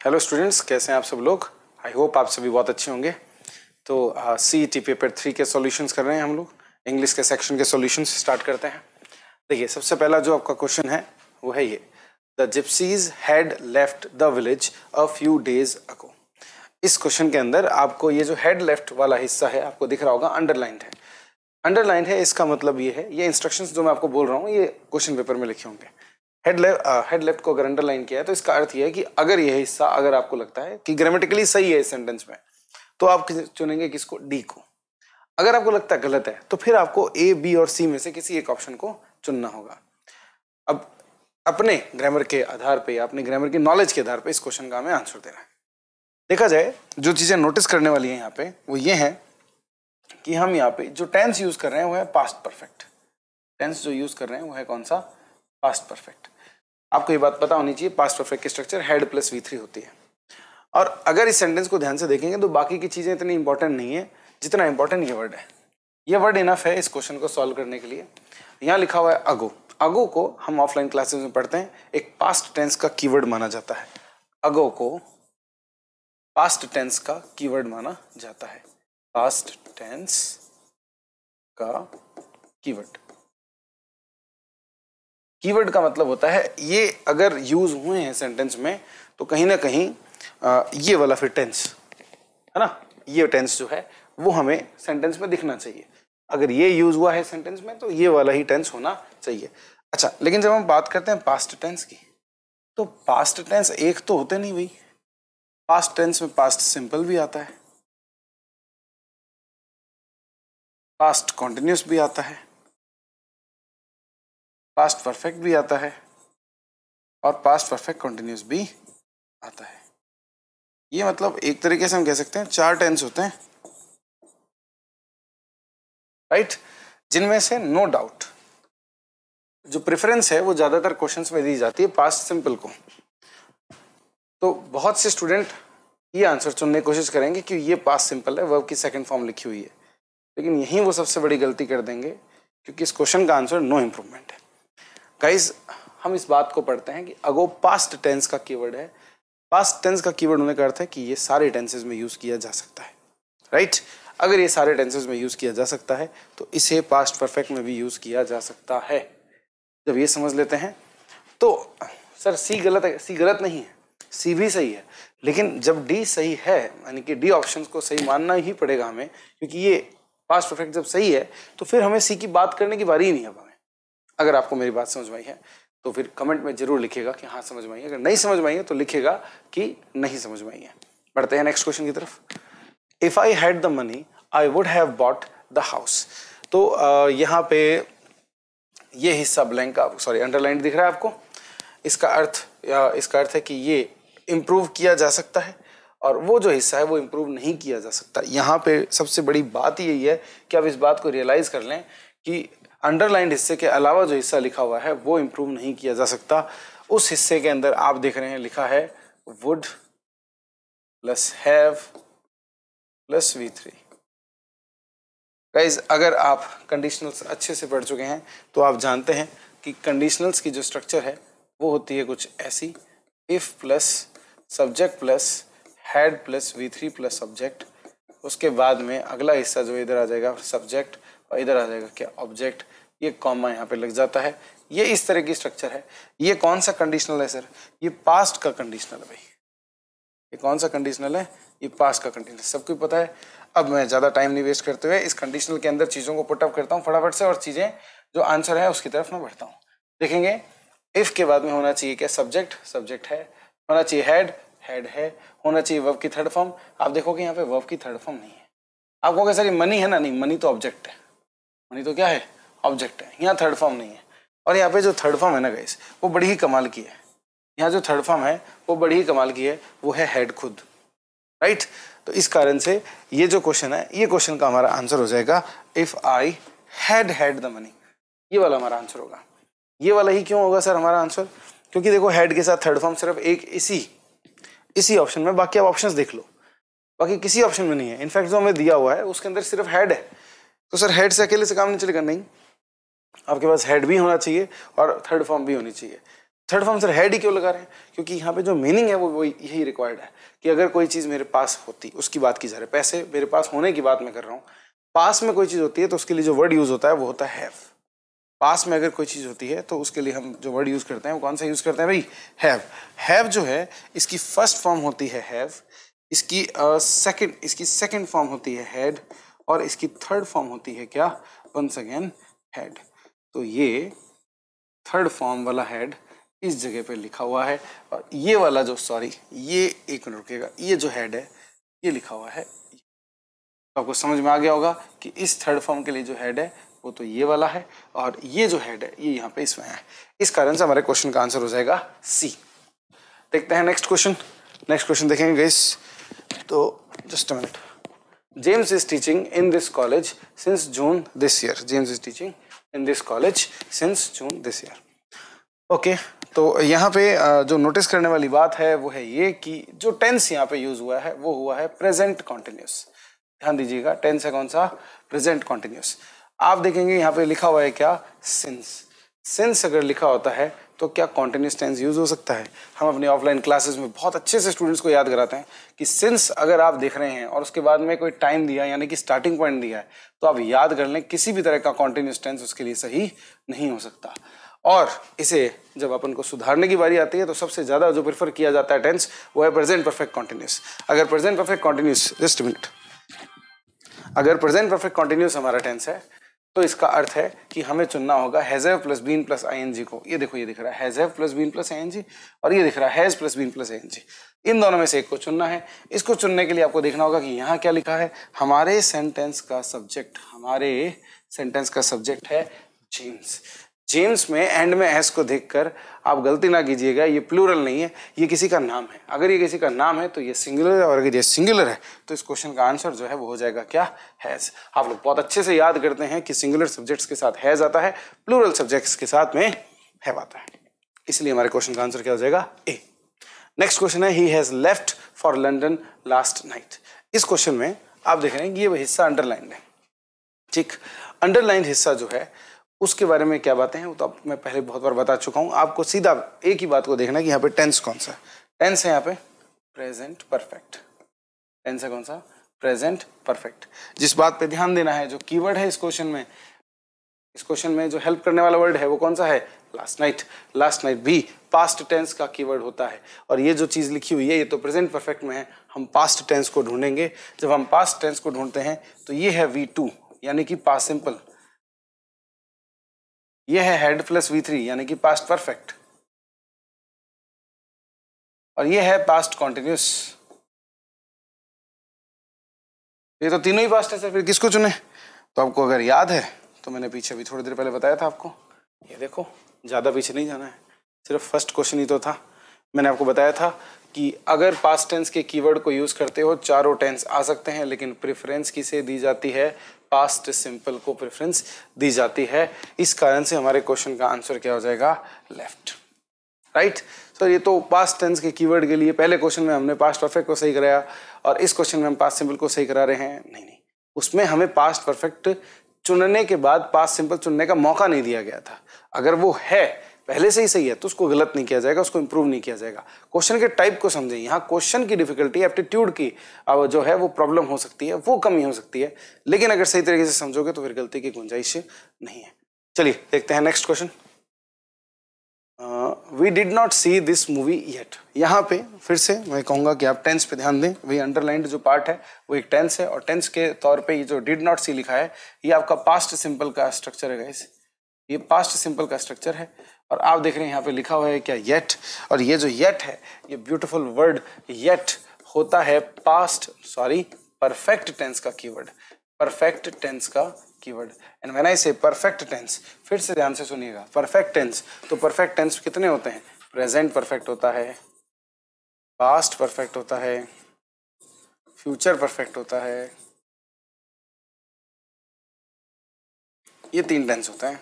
Hello students, कैसे हैं आप सब लोग। आई होप आप सभी बहुत अच्छे होंगे। तो CET पेपर 3 के सॉल्यूशंस कर रहे हैं हम लोग। इंग्लिश के सेक्शन के सॉल्यूशंस स्टार्ट करते हैं। देखिए, सबसे पहला जो आपका क्वेश्चन है वो है ये, the gypsies had left the village a few days ago. इस क्वेश्चन के अंदर आपको ये जो हैड लेफ्ट वाला हिस्सा है आपको दिख रहा होगा, अंडरलाइंड है। अंडरलाइंड है, इसका मतलब ये है, ये इंस्ट्रक्शंस जो मैं आपको बोल रहा हूँ ये क्वेश्चन पेपर में लिखे होंगे। हेड लेफ्ट को अगर अंडरलाइन किया है तो इसका अर्थ ये है कि अगर यह हिस्सा अगर आपको लगता है कि ग्रामेटिकली सही है इस सेंटेंस में, तो आप चुनेंगे किसको? डी को। अगर आपको लगता है गलत है तो फिर आपको ए, बी और सी में से किसी एक ऑप्शन को चुनना होगा। अब अपने ग्रामर के आधार पे, अपने ग्रामर की नॉलेज के आधार पे इस क्वेश्चन का हमें आंसर देना है। देखा जाए, जो चीजें नोटिस करने वाली है यहाँ पे वो ये है कि हम यहाँ पे जो टेंस यूज कर रहे हैं वो है पास्ट परफेक्ट। टेंस जो यूज कर रहे हैं वो है कौन सा? Past perfect. आपको ये बात पता होनी चाहिए, पास्ट परफेक्ट की स्ट्रक्चर हेड प्लस V3 होती है। और अगर इस सेंटेंस को ध्यान से देखेंगे तो बाकी की चीजें इतनी इंपॉर्टेंट नहीं है जितना इंपॉर्टेंट ये वर्ड है। ये वर्ड इनफ है इस क्वेश्चन को सॉल्व करने के लिए। यहाँ लिखा हुआ है अगो। अगो को हम ऑफलाइन क्लासेस में पढ़ते हैं, एक पास्ट टेंस का कीवर्ड माना जाता है। अगो को पास्ट टेंस का कीवर्ड माना जाता है। पास्ट टेंस का कीवर्ड। कीवर्ड का मतलब होता है ये अगर यूज हुए हैं सेंटेंस में तो कहीं ना कहीं ये वाला फिर टेंस है ना, ये टेंस जो है वो हमें सेंटेंस में दिखना चाहिए। अगर ये यूज हुआ है सेंटेंस में तो ये वाला ही टेंस होना चाहिए। अच्छा, लेकिन जब हम बात करते हैं पास्ट टेंस की तो पास्ट टेंस एक तो होते नहीं भाई। पास्ट टेंस में पास्ट सिंपल भी आता है, पास्ट कॉन्टिन्यूस भी आता है, पास्ट परफेक्ट भी आता है और पास्ट परफेक्ट कंटिन्यूस भी आता है। ये मतलब एक तरीके से हम कह सकते हैं 4 टेंस होते हैं, राइट, जिनमें से नो डाउट जो प्रेफरेंस है वो ज्यादातर क्वेश्चंस में दी जाती है पास्ट सिंपल को। तो बहुत से स्टूडेंट ये आंसर चुनने की कोशिश करेंगे कि ये पास्ट सिंपल है, वर्ब की सेकंड फॉर्म लिखी हुई है, लेकिन यहीं वो सबसे बड़ी गलती कर देंगे क्योंकि इस क्वेश्चन का आंसर नो इंप्रूवमेंट है। गाइस, हम इस बात को पढ़ते हैं कि अगो पास्ट टेंस का कीवर्ड है। पास्ट टेंस का कीवर्ड होने का अर्थ है कि ये सारे टेंसेस में यूज किया जा सकता है, राइट। अगर ये सारे टेंसेस में यूज किया जा सकता है तो इसे पास्ट परफेक्ट में भी यूज किया जा सकता है। जब ये समझ लेते हैं तो सर सी गलत है, सी गलत नहीं है, सी भी सही है, लेकिन जब डी सही है यानी कि डी ऑप्शन को सही मानना ही पड़ेगा हमें, क्योंकि ये पास्ट परफेक्ट जब सही है तो फिर हमें सी की बात करने की बारी ही नहीं है हमें। अगर आपको मेरी बात समझ में आई है तो फिर कमेंट में जरूर लिखिएगा कि हाँ समझ में आई है, अगर नहीं समझ में आई है तो लिखिएगा कि नहीं समझ में आई है। बढ़ते हैं नेक्स्ट क्वेश्चन की तरफ। If I had the money I would have bought the house. तो यहाँ पे ये हिस्सा ब्लैंक का, सॉरी अंडरलाइन दिख रहा है आपको। इसका अर्थ है कि ये इम्प्रूव किया जा सकता है और वो जो हिस्सा है वो इम्प्रूव नहीं किया जा सकता। यहाँ पे सबसे बड़ी बात यही है कि आप इस बात को रियलाइज कर लें कि अंडरलाइंड हिस्से के अलावा जो हिस्सा लिखा हुआ है वो इम्प्रूव नहीं किया जा सकता। उस हिस्से के अंदर आप देख रहे हैं लिखा है would plus have plus V3। Guys, अगर आप कंडीशनल्स अच्छे से पढ़ चुके हैं तो आप जानते हैं कि कंडीशनल्स की जो स्ट्रक्चर है वो होती है कुछ ऐसी, if plus subject plus had plus V3 plus subject. उसके बाद में अगला हिस्सा जो इधर आ जाएगा सब्जेक्ट और इधर आ जाएगा क्या? ऑब्जेक्ट। ये कॉमा यहाँ पे लग जाता है। ये इस तरह की स्ट्रक्चर है। ये कौन सा कंडीशनल है सर? ये पास्ट का कंडीशनल है भाई। ये कौन सा कंडीशनल है? ये पास्ट का कंडीशनल। सबको पता है। अब मैं ज़्यादा टाइम नहीं वेस्ट करते हुए इस कंडीशनल के अंदर चीज़ों को पुटअप करता हूँ फटाफट से और चीज़ें जो आंसर है उसकी तरफ मैं बढ़ता हूँ। देखेंगे इफ के बाद में होना चाहिए क्या? सब्जेक्ट, सब्जेक्ट है। होना चाहिए हैड, हैड है। होना चाहिए वर्ब की थर्ड फॉर्म। आप देखोगे यहाँ पे वर्ब की थर्ड फॉर्म नहीं है। आप कहोगे सर ये मनी है ना? नहीं, मनी तो ऑब्जेक्ट है। मनी तो क्या है? ऑब्जेक्ट है। यहाँ थर्ड फॉर्म नहीं है। और यहाँ पे जो थर्ड फॉर्म है ना गाइस, वो बड़ी ही कमाल की है। यहाँ जो थर्ड फॉर्म है वो बड़ी ही कमाल की है, वो है हेड खुद, राइट। तो इस कारण से ये जो क्वेश्चन है, ये क्वेश्चन का हमारा आंसर हो जाएगा if I had the money. ये वाला हमारा आंसर होगा। ये वाला ही क्यों होगा सर हमारा आंसर? क्योंकि देखो हेड के साथ थर्ड फॉर्म सिर्फ एक इसी ऑप्शन में, बाकी आप ऑप्शंस देख लो, बाकी किसी ऑप्शन में नहीं है। इनफैक्ट जो हमें दिया हुआ है उसके अंदर सिर्फ हेड है। तो सर हेड से अकेले से काम नहीं चलेगा। नहीं, आपके पास हेड भी होना चाहिए और थर्ड फॉर्म भी होनी चाहिए। Third form sir had he क्यों लगा रहे हैं? क्योंकि यहाँ पे जो मीनिंग है वो यही रिक्वायर्ड है कि अगर कोई चीज़ मेरे पास होती, उसकी बात की जा रही है, पैसे मेरे पास होने की बात मैं कर रहा हूँ। पास में कोई चीज़ होती है तो उसके लिए जो वर्ड यूज़ होता है वो होता है हैव। पास में अगर कोई चीज़ होती है तो उसके लिए हम जो वर्ड यूज़ करते हैं वो कौन सा यूज़ करते हैं भाई? हैव। हैव जो है इसकी फर्स्ट फॉर्म होती है हैव, इसकी सेकंड फॉर्म होती है हैड, और इसकी थर्ड फॉर्म होती है क्या? Once again had. तो ये थर्ड फॉर्म वाला हैड इस जगह पे लिखा हुआ है, और ये वाला जो ये एक मिनट रुकेगा, ये जो हैड है ये लिखा हुआ है। तो आपको समझ में आ गया होगा कि इस थर्ड फॉर्म के लिए जो हेड है वो तो ये वाला है, और ये जो हेड है ये यहाँ पे इसमें है। इस कारण से हमारे क्वेश्चन का आंसर हो जाएगा सी। देखते हैं नेक्स्ट क्वेश्चन देखेंगे गाइस। तो just a minute. James is teaching in this college since June this year. James is teaching in this college since June this year. Okay, तो यहाँ पे जो नोटिस करने वाली बात है वो है ये कि जो टेंस यहाँ पे यूज हुआ है वो हुआ है प्रेजेंट कॉन्टिन्यूस। ध्यान दीजिएगा, टेंस है कौन सा? Present continuous. आप देखेंगे यहाँ पे लिखा हुआ है क्या? सिंस। सिंस अगर लिखा होता है तो क्या कॉन्टिन्यूस टेंस यूज हो सकता है? हम अपनी ऑफलाइन क्लासेस में बहुत अच्छे से स्टूडेंट्स को याद कराते हैं कि सिंस अगर आप देख रहे हैं और उसके बाद में कोई टाइम दिया यानी कि स्टार्टिंग पॉइंट दिया है तो आप याद कर लें किसी भी तरह का कॉन्टिन्यूस टेंस उसके लिए सही नहीं हो सकता। और इसे जब अपन को सुधारने की बारी आती है तो सबसे ज्यादा जो प्रेफर किया जाता है टेंस वो है प्रेजेंट परफेक्ट कॉन्टिन्यूस। अगर present perfect continuous, just minute, अगर प्रेजेंट परफेक्ट कॉन्टिन्यूस हमारा टेंस है तो इसका अर्थ है कि हमें चुनना होगा has have plus been plus ING को। ये देखो, ये दिख रहा है has have plus been plus ING, और ये दिख रहा है has plus been plus ING. इन दोनों में से एक को चुनना है। इसको चुनने के लिए आपको देखना होगा कि यहाँ क्या लिखा है। हमारे सेंटेंस का सब्जेक्ट है जेम्स। जेम्स में एंड में एस को देखकर आप गलती ना कीजिएगा, ये प्लूरल नहीं है, ये किसी का नाम है। अगर ये किसी का नाम है तो ये सिंगुलर है, और अगर ये सिंगुलर है तो इस क्वेश्चन का आंसर जो है वो हो जाएगा क्या? हैज। आप लोग बहुत अच्छे से याद करते हैं कि सिंगुलर सब्जेक्ट्स के साथ हैज आता है, प्लूरल सब्जेक्ट्स के साथ में हैव आता है। इसलिए हमारे क्वेश्चन का आंसर क्या हो जाएगा? ए। नेक्स्ट क्वेश्चन है he has left for London last night. इस क्वेश्चन में आप देख रहे हैं कि ये हिस्सा अंडरलाइंड है। ठीक, अंडरलाइंड हिस्सा जो है उसके बारे में क्या बातें हैं वो तो मैं पहले बहुत बार बता चुका हूं। आपको सीधा एक ही बात को देखना है कि यहाँ पे टेंस कौन सा है। टेंस है यहाँ पे प्रेजेंट परफेक्ट। टेंस है कौन सा? Present perfect. जिस बात पे ध्यान देना है, जो कीवर्ड है इस क्वेश्चन में जो हेल्प करने वाला वर्ड है वो कौन सा है? Last night. लास्ट नाइट भी पास्ट टेंस का कीवर्ड होता है, और ये जो चीज लिखी हुई है ये तो प्रेजेंट परफेक्ट में है। हम पास्ट टेंस को ढूंढेंगे। जब हम पास्ट टेंस को ढूंढते हैं तो ये है V2 यानी कि पास्ट सिंपल, ये है हेड प्लस V3 यानी कि पास्ट परफेक्ट, और ये है पास्ट कॉन्टिन्यूस। ये तो तीनों ही पास्ट है सर, फिर किसको चुने? तो आपको अगर याद है तो मैंने पीछे भी थोड़ी देर पहले बताया था आपको, ये देखो, ज्यादा पीछे नहीं जाना है, सिर्फ फर्स्ट क्वेश्चन ही तो था। मैंने आपको बताया था कि अगर पास्ट टेंस के कीवर्ड को यूज करते हो चारों टेंस आ सकते हैं, लेकिन प्रेफरेंस किसे दी जाती है? पास्ट सिंपल को प्रेफरेंस दी जाती है। इस कारण से हमारे क्वेश्चन का आंसर क्या हो जाएगा? लेफ्ट। राइट सर, ये तो पास्ट टेंस के कीवर्ड के लिए पहले क्वेश्चन में हमने पास्ट परफेक्ट को सही कराया, और इस क्वेश्चन में हम पास्ट सिंपल को सही करा रहे हैं। नहीं, उसमें हमें पास्ट परफेक्ट चुनने के बाद पास्ट सिंपल चुनने का मौका नहीं दिया गया था। अगर वो है पहले से ही सही है तो उसको गलत नहीं किया जाएगा, उसको इंप्रूव नहीं किया जाएगा। क्वेश्चन के टाइप को समझें। यहाँ क्वेश्चन की डिफिकल्टी, एप्टीट्यूड की जो है वो प्रॉब्लम हो सकती है, वो कमी हो सकती है, लेकिन अगर सही तरीके से समझोगे तो फिर गलती की गुंजाइश नहीं है। चलिए देखते हैं next question. We did not see this movie yet. यहाँ पे फिर से मैं कहूंगा कि आप टेंस पे ध्यान दें। वही अंडरलाइंड जो पार्ट है वो एक टेंस है, और टेंस के तौर पे ये जो डिड नॉट सी लिखा है ये आपका पास्ट सिंपल का स्ट्रक्चर है गाइस। ये पास्ट सिंपल का स्ट्रक्चर है, और आप देख रहे हैं यहाँ पे लिखा हुआ है क्या? येट। और ये जो येट है, ये ब्यूटीफुल वर्ड येट होता है परफेक्ट टेंस का कीवर्ड। परफेक्ट टेंस का कीवर्ड। एंड व्हेन आई से परफेक्ट टेंस, फिर से ध्यान से सुनिएगा, परफेक्ट टेंस, तो परफेक्ट टेंस कितने होते हैं? प्रेजेंट परफेक्ट होता है, पास्ट परफेक्ट होता है, फ्यूचर परफेक्ट होता है, ये 3 टेंस होते हैं।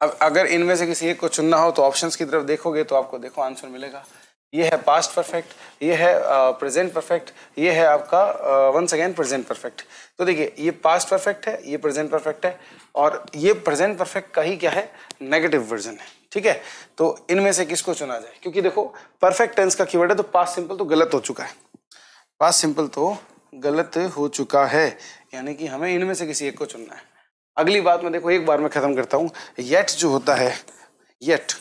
अब अगर इनमें से किसी एक को चुनना हो तो ऑप्शंस की तरफ देखोगे तो आपको देखो आंसर मिलेगा। ये है पास्ट परफेक्ट, ये है प्रेजेंट परफेक्ट, ये है आपका वंस अगेन प्रेजेंट परफेक्ट। तो देखिए ये पास्ट परफेक्ट है, ये प्रेजेंट परफेक्ट है, और ये प्रेजेंट परफेक्ट का ही क्या है, नेगेटिव वर्जन है। ठीक है, तो इनमें से किसको चुना जाए, क्योंकि देखो परफेक्ट टेंस का कीवर्ड है, तो पास्ट सिंपल तो गलत हो चुका है, पास्ट सिंपल तो गलत हो चुका है, यानी कि हमें इनमें से किसी एक को चुनना है। अगली बात में देखो, एक बार मैं खत्म करता हूं, येट जो होता है, येट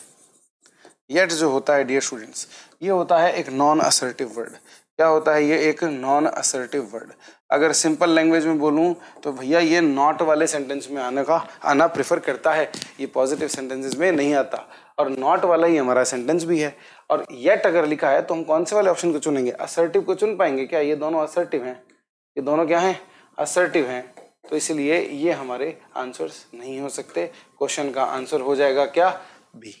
जो होता है डियर स्टूडेंट्स, ये होता है एक नॉन असर्टिव वर्ड। क्या होता है ये, एक नॉन असर्टिव वर्ड। अगर सिंपल लैंग्वेज में बोलूं तो भैया ये नॉट वाले सेंटेंस में आना प्रेफर करता है, ये पॉजिटिव सेंटेंसेस में नहीं आता, और नॉट वाला ही हमारा सेंटेंस भी है। और येट अगर लिखा है तो हम कौन से वाले ऑप्शन को चुनेंगे, असर्टिव को चुन पाएंगे क्या, ये दोनों असर्टिव हैं, ये दोनों क्या हैं, असर्टिव हैं, तो इसलिए ये हमारे आंसर्स नहीं हो सकते। क्वेश्चन का आंसर हो जाएगा क्या, बी।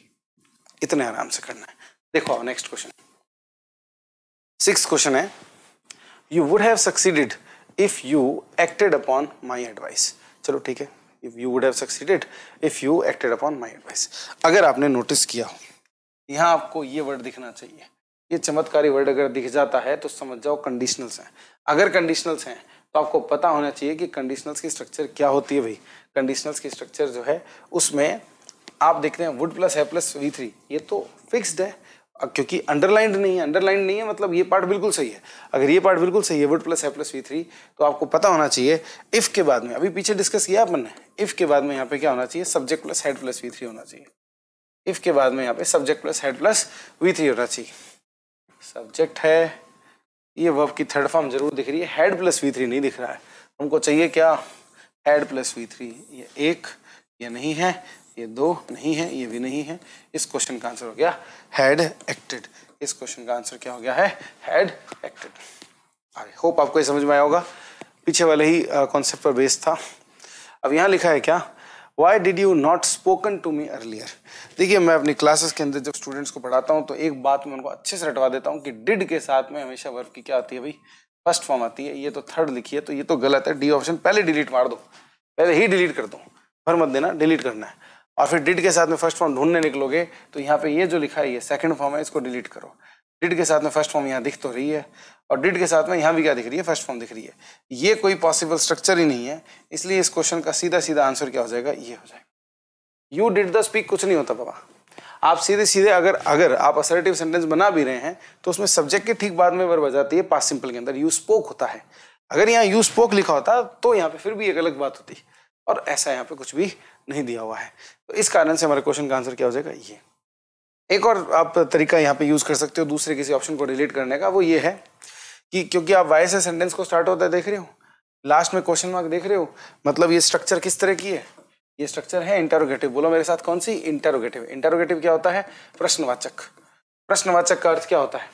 इतने आराम से करना है। देखो नेक्स्ट क्वेश्चन, 6th क्वेश्चन है, you would have succeeded if you acted upon my advice. चलो ठीक है, if you would have succeeded if you acted upon my advice. अगर आपने नोटिस किया हो, यहाँ आपको ये वर्ड दिखना चाहिए, ये चमत्कारी वर्ड अगर दिख जाता है तो समझ जाओ कंडीशनल्स हैं। अगर कंडीशनल्स हैं तो आपको पता होना चाहिए कि कंडीशनल्स की स्ट्रक्चर क्या होती है भाई। कंडीशनल्स की स्ट्रक्चर जो है उसमें आप देखते हैं वुड प्लस है प्लस V3, ये तो फिक्स्ड है, क्योंकि अंडरलाइंड नहीं है, अंडरलाइंड नहीं है मतलब ये पार्ट बिल्कुल सही है। अगर ये पार्ट बिल्कुल सही है, वुड प्लस है प्लस V3, तो आपको पता होना चाहिए इफ के बाद में, अभी पीछे डिस्कस किया अपन ने, इफ के बाद में यहाँ पे क्या होना चाहिए, subject plus head plus V3 होना चाहिए। इफ के बाद में यहाँ पे subject plus head plus V3 होना चाहिए। सब्जेक्ट है, ये वर्ब की थर्ड फॉर्म जरूर दिख रही है, हेड प्लस V3 नहीं दिख रहा है, हमको चाहिए क्या, हेड प्लस V3। ये एक, ये नहीं है, ये 2 नहीं है, ये भी नहीं है। इस क्वेश्चन का आंसर हो गया हैड एक्टेड। इस क्वेश्चन का आंसर क्या हो गया है, हैड एक्टेड। आई होप आपको ये समझ में आया होगा, पीछे वाले ही कॉन्सेप्ट पर बेस्ड था। अब यहाँ लिखा है क्या, Why did you not spoken to me earlier? देखिए मैं अपनी क्लासेस के अंदर जब स्टूडेंट्स को पढ़ाता हूँ तो एक बात मैं उनको अच्छे से रटवा देता हूँ कि डिड के साथ में हमेशा वर्ब की क्या आती है भाई, फर्स्ट फॉर्म आती है। ये तो थर्ड लिखी है तो ये तो गलत है, डी ऑप्शन पहले डिलीट मार दो, पहले ही डिलीट कर दो, भर मत देना, डिलीट करना है। और फिर डिड के साथ में फर्स्ट फॉर्म ढूंढने निकलोगे तो यहाँ पे ये जो लिखा है ये सेकंड फॉर्म है, इसको डिलीट करो। डिड के साथ में फर्स्ट फॉर्म यहाँ दिख तो रही है, और डिड के साथ में यहाँ भी क्या दिख रही है, फर्स्ट फॉर्म दिख रही है। ये कोई पॉसिबल स्ट्रक्चर ही नहीं है, इसलिए इस क्वेश्चन का सीधा सीधा आंसर क्या हो जाएगा, ये हो जाएगा। यू डिड द स्पीक कुछ नहीं होता बाबा, आप सीधे सीधे अगर आप असर्टिव सेंटेंस बना भी रहे हैं तो उसमें सब्जेक्ट के ठीक बाद में वर्ब आ जाती है, पास्ट सिंपल के अंदर यू स्पोक होता है। अगर यहाँ यू स्पोक लिखा होता तो यहाँ पे फिर भी एक अलग बात होती, और ऐसा यहाँ पे कुछ भी नहीं दिया हुआ है। तो इस कारण से हमारे क्वेश्चन का आंसर क्या हो जाएगा, ये। एक और आप तरीका यहाँ पे यूज कर सकते हो दूसरे किसी ऑप्शन को डिलीट करने का, वो ये है कि क्योंकि आप वाई से सेंटेंस को स्टार्ट होता है देख रहे हो, लास्ट में क्वेश्चन मार्क देख रहे हो, मतलब ये स्ट्रक्चर किस तरह की है, ये स्ट्रक्चर है इंटरोगेटिव। बोलो मेरे साथ कौन सी, इंटरोगेटिव। इंटरोगेटिव क्या होता है, प्रश्नवाचक। प्रश्नवाचक का अर्थ क्या होता है,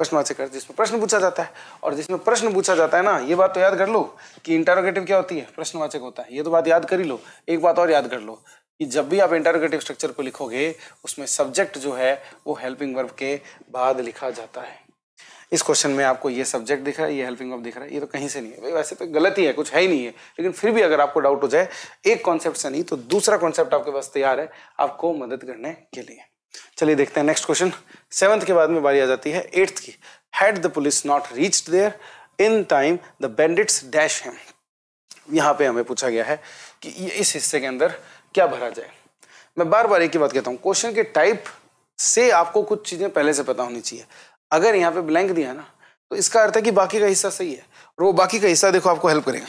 प्रश्नवाचक का अर्थ जिसमें प्रश्न पूछा जाता है, और जिसमें प्रश्न पूछा जाता है ना, ये बात तो याद कर लो कि इंटरोगेटिव क्या होती है, प्रश्नवाचक होता है। ये तो बात याद कर ही लो। एक बात और याद कर लो कि जब भी आप इंटरोगेटिव स्ट्रक्चर को लिखोगे उसमें सब्जेक्ट जो है वो हेल्पिंग वर्ब के बाद लिखा जाता है। इस क्वेश्चन में आपको ये सब्जेक्ट दिख रहा है, ये हेल्पिंग वर्ब दिख रहा है, ये तो कहीं से नहीं है भाई, वैसे तो गलत ही है, कुछ है ही नहीं है, लेकिन फिर भी अगर आपको डाउट हो जाए एक कॉन्सेप्ट से नहीं तो दूसरा कॉन्सेप्ट आपके पास तैयार है आपको मदद करने के लिए। चलिए देखते हैं नेक्स्ट क्वेश्चन। 7th के बाद में बारी आ जाती है 8th की। Had the police not reached there in time the bandits dash him. यहाँ पे हमें पूछा गया है कि इस हिस्से के अंदर क्या भरा जाए। मैं बार बार एक ही बात कहता हूँ, क्वेश्चन के टाइप से आपको कुछ चीजें पहले से पता होनी चाहिए। अगर यहाँ पे ब्लैंक दिया ना तो इसका अर्थ है कि बाकी का हिस्सा सही है, और वो बाकी का हिस्सा देखो आपको हेल्प करेगा।